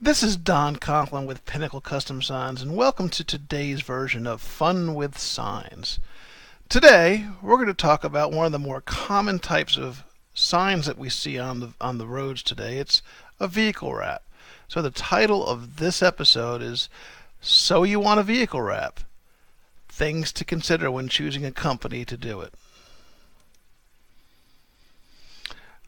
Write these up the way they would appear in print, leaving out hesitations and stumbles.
This is Don Conklin with Pinnacle Custom Signs, and welcome to today's version of Fun with Signs. Today, we're going to talk about one of the more common types of signs that we see on the roads today. It's a vehicle wrap. So the title of this episode is So You Want a Vehicle Wrap? Things to consider when choosing a company to do it.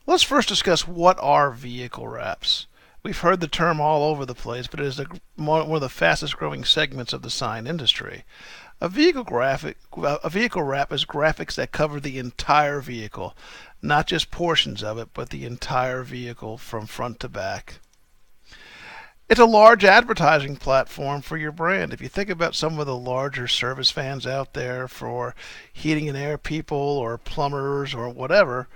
Let's first discuss what are vehicle wraps. We've heard the term all over the place, but it is one of the fastest growing segments of the sign industry. A vehicle wrap is graphics that cover the entire vehicle, not just portions of it, but the entire vehicle from front to back. It's a large advertising platform for your brand. If you think about some of the larger service vans out there for heating and air people or plumbers or whatever,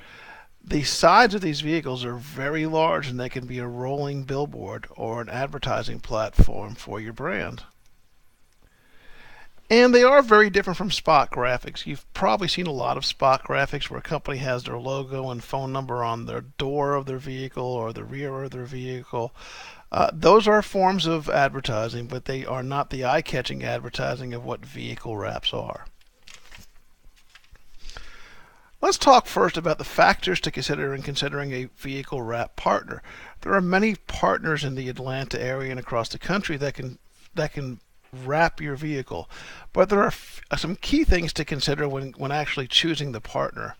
the sides of these vehicles are very large and they can be a rolling billboard or an advertising platform for your brand. And they are very different from spot graphics. You've probably seen a lot of spot graphics where a company has their logo and phone number on the door of their vehicle or the rear of their vehicle. Those are forms of advertising, but they are not the eye-catching advertising of what vehicle wraps are. Let's talk first about the factors to consider in considering a vehicle wrap partner. There are many partners in the Atlanta area and across the country that can wrap your vehicle, but there are some key things to consider when actually choosing the partner.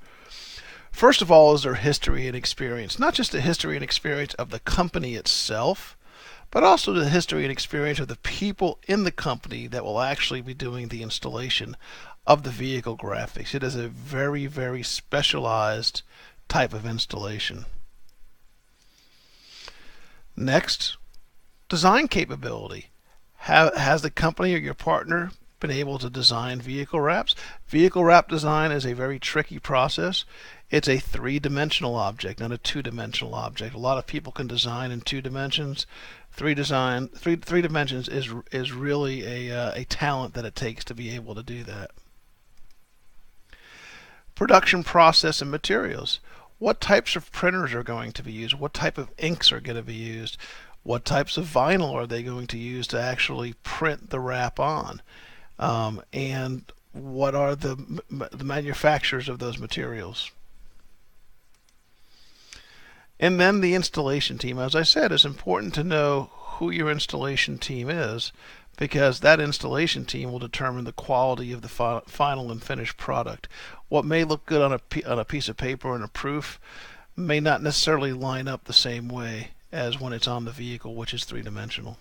First of all is their history and experience, not just the history and experience of the company itself, but also the history and experience of the people in the company that will actually be doing the installation of the vehicle graphics. It is a very, very specialized type of installation. Next, design capability. Has the company or your partner been able to design vehicle wraps? Vehicle wrap design is a very tricky process. It's a three-dimensional object, not a two-dimensional object. A lot of people can design in two dimensions. Three dimensions is really a talent that it takes to be able to do that. Production process and materials. What types of printers are going to be used? What type of inks are going to be used? What types of vinyl are they going to use to actually print the wrap on? And what are the manufacturers of those materials? And then the installation team. As I said, it's important to know who your installation team is, because that installation team will determine the quality of the final and finished product. What may look good on a piece of paper and a proof may not necessarily line up the same way as when it's on the vehicle, which is three-dimensional.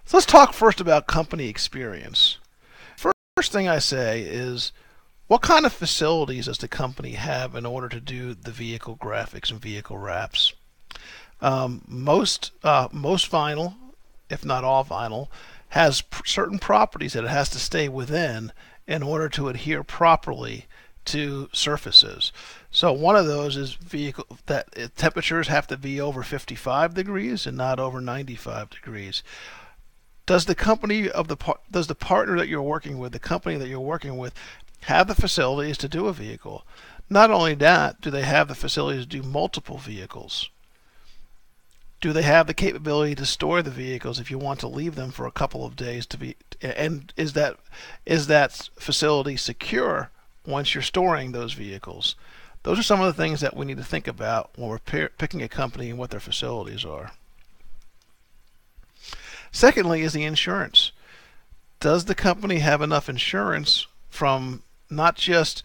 So let's talk first about company experience. First thing I say is, what kind of facilities does the company have in order to do the vehicle graphics and vehicle wraps? Most vinyl, if not all vinyl, has certain properties that it has to stay within in order to adhere properly to surfaces. So one of those is vehicle that temperatures have to be over 55 degrees and not over 95 degrees. Does the partner that you're working with, the company that you're working with, have the facilities to do a vehicle? Not only that, do they have the facilities to do multiple vehicles? Do they have the capability to store the vehicles if you want to leave them for a couple of days to be? And is that facility secure once you're storing those vehicles? Those are some of the things that we need to think about when we're picking a company and what their facilities are. Secondly is the insurance. Does the company have enough insurance from not just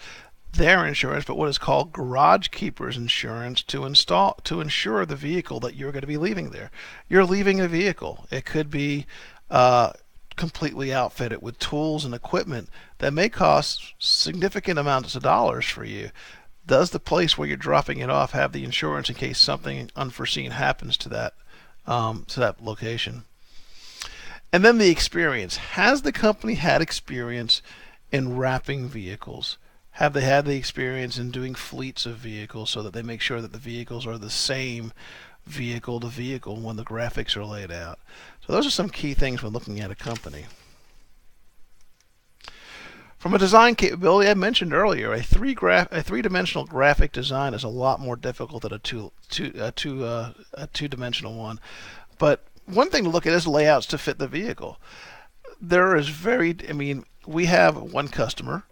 their insurance, but what is called garage keeper's insurance to insure the vehicle that you're going to be leaving there? You're leaving a vehicle. It could be completely outfitted with tools and equipment that may cost significant amounts of dollars for you. Does the place where you're dropping it off have the insurance in case something unforeseen happens to that location? And then the experience. Has the company had experience in wrapping vehicles? Have they had the experience in doing fleets of vehicles so that they make sure that the vehicles are the same vehicle to vehicle when the graphics are laid out? So those are some key things when looking at a company. From a design capability, I mentioned earlier, a three-dimensional graphic design is a lot more difficult than a two-dimensional one. But one thing to look at is layouts to fit the vehicle. We have one customer.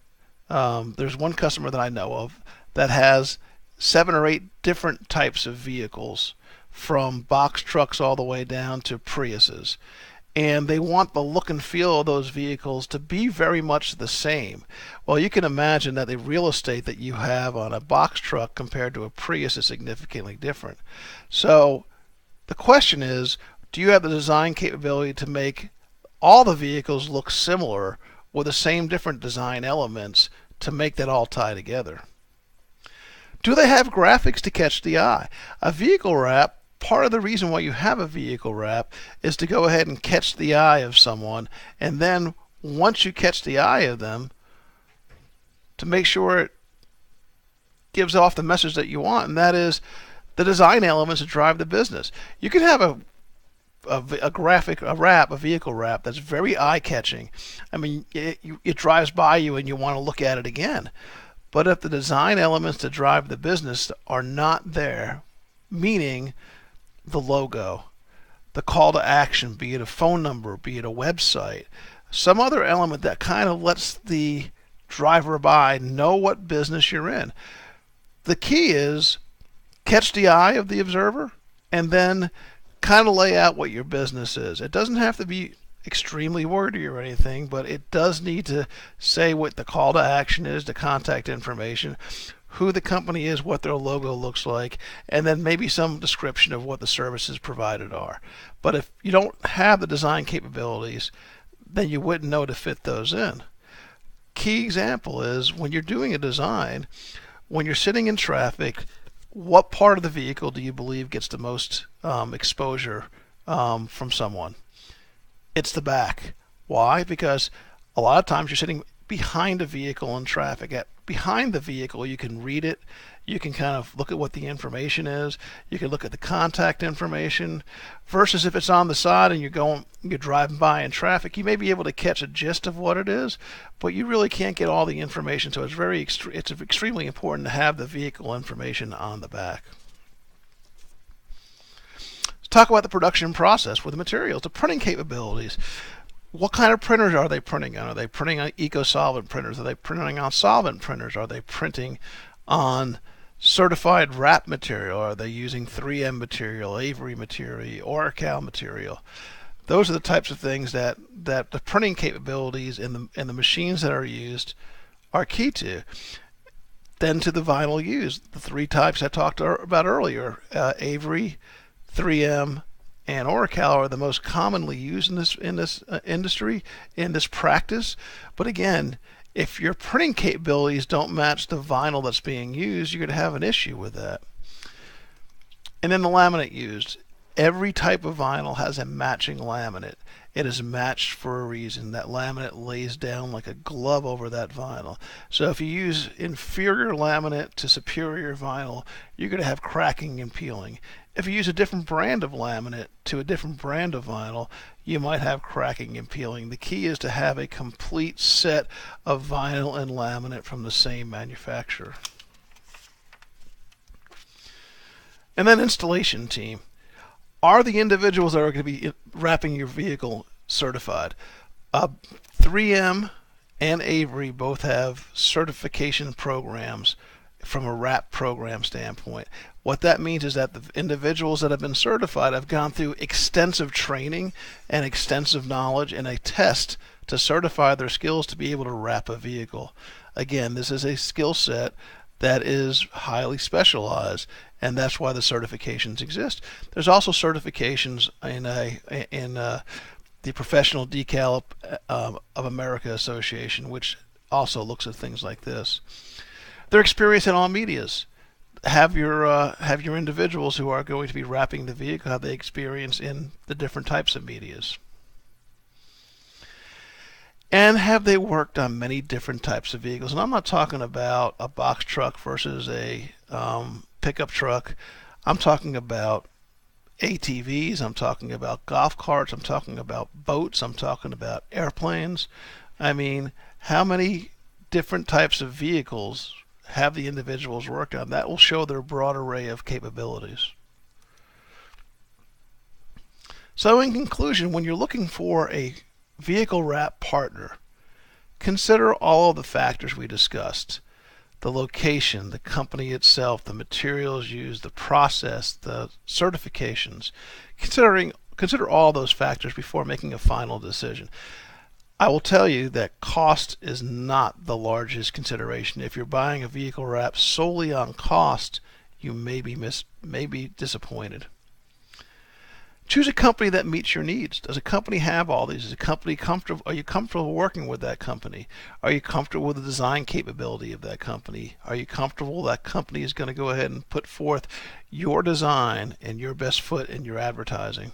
There's one customer that I know of that has 7 or 8 different types of vehicles, from box trucks all the way down to Priuses. And they want the look and feel of those vehicles to be very much the same. Well, you can imagine that the real estate that you have on a box truck compared to a Prius is significantly different. So the question is, do you have the design capability to make all the vehicles look similar with the same different design elements to make that all tie together? Do they have graphics to catch the eye? A vehicle wrap, part of the reason why you have a vehicle wrap is to go ahead and catch the eye of someone, and then once you catch the eye of them, to make sure it gives off the message that you want, and that is the design elements that drive the business. You can have a vehicle wrap that's very eye-catching. I mean, it drives by you and you want to look at it again. But if the design elements that drive the business are not there, meaning the logo, the call to action, be it a phone number, be it a website, some other element that kind of lets the driver by know what business you're in. The key is catch the eye of the observer and then kind of lay out what your business is. It doesn't have to be extremely wordy or anything, but it does need to say what the call to action is, the contact information, who the company is, what their logo looks like, and then maybe some description of what the services provided are. But if you don't have the design capabilities, then you wouldn't know to fit those in. Key example is when you're doing a design, when you're sitting in traffic, what part of the vehicle do you believe gets the most exposure from someone? It's the back. Why? Because a lot of times you're sitting behind a vehicle in traffic. Behind the vehicle, you can read it. You can kind of look at what the information is. You can look at the contact information. Versus if it's on the side and you're driving by in traffic, you may be able to catch a gist of what it is, but you really can't get all the information. So it's extremely important to have the vehicle information on the back. Let's talk about the production process with the materials, the printing capabilities. What kind of printers are they printing on? Are they printing on eco-solvent printers? Are they printing on solvent printers? Are they printing on certified wrap material? Are they using 3M material, Avery material, Oracal material? Those are the types of things that the printing capabilities and the machines that are used are key to. Then to the vinyl used, the 3 types I talked about earlier, Avery, 3M, and Oracal are the most commonly used in this industry, in this practice. But again, if your printing capabilities don't match the vinyl that's being used, you're going to have an issue with that. And then the laminate used. Every type of vinyl has a matching laminate. It is matched for a reason. That laminate lays down like a glove over that vinyl. So if you use inferior laminate to superior vinyl, you're going to have cracking and peeling. If you use a different brand of laminate to a different brand of vinyl, you might have cracking and peeling. The key is to have a complete set of vinyl and laminate from the same manufacturer. And then installation team. Are the individuals that are going to be wrapping your vehicle certified? 3M and Avery both have certification programs from a wrap program standpoint. What that means is that the individuals that have been certified have gone through extensive training and extensive knowledge and a test to certify their skills to be able to wrap a vehicle. Again, this is a skill set that is highly specialized, and that's why the certifications exist. There's also certifications in the Professional Decal of America Association, which also looks at things like this. Their experience in all medias. Have your individuals who are going to be wrapping the vehicle, have they experience in the different types of medias? And have they worked on many different types of vehicles? And I'm not talking about a box truck versus a pickup truck. I'm talking about ATVs. I'm talking about golf carts. I'm talking about boats. I'm talking about airplanes. I mean, how many different types of vehicles have the individuals work on, that will show their broad array of capabilities. So in conclusion, when you're looking for a vehicle wrap partner, consider all of the factors we discussed: the location, the company itself, the materials used, the process, the certifications. Consider all those factors before making a final decision. I will tell you that cost is not the largest consideration. If you're buying a vehicle wrap solely on cost, you may be disappointed. Choose a company that meets your needs. Does a company have all these? Is a company comfortable? Are you comfortable working with that company? Are you comfortable with the design capability of that company? Are you comfortable that company is going to go ahead and put forth your design and your best foot in your advertising?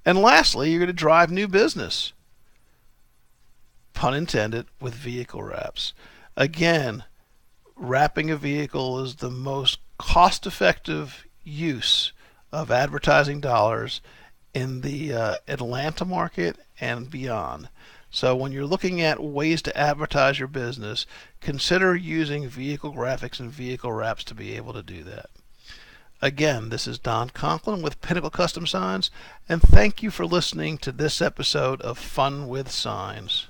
And lastly, you're going to drive new business, pun intended, with vehicle wraps. Again, wrapping a vehicle is the most cost-effective use of advertising dollars in the Atlanta market and beyond. So when you're looking at ways to advertise your business, consider using vehicle graphics and vehicle wraps to be able to do that. Again, this is Don Conklin with Pinnacle Custom Signs, and thank you for listening to this episode of Fun with Signs.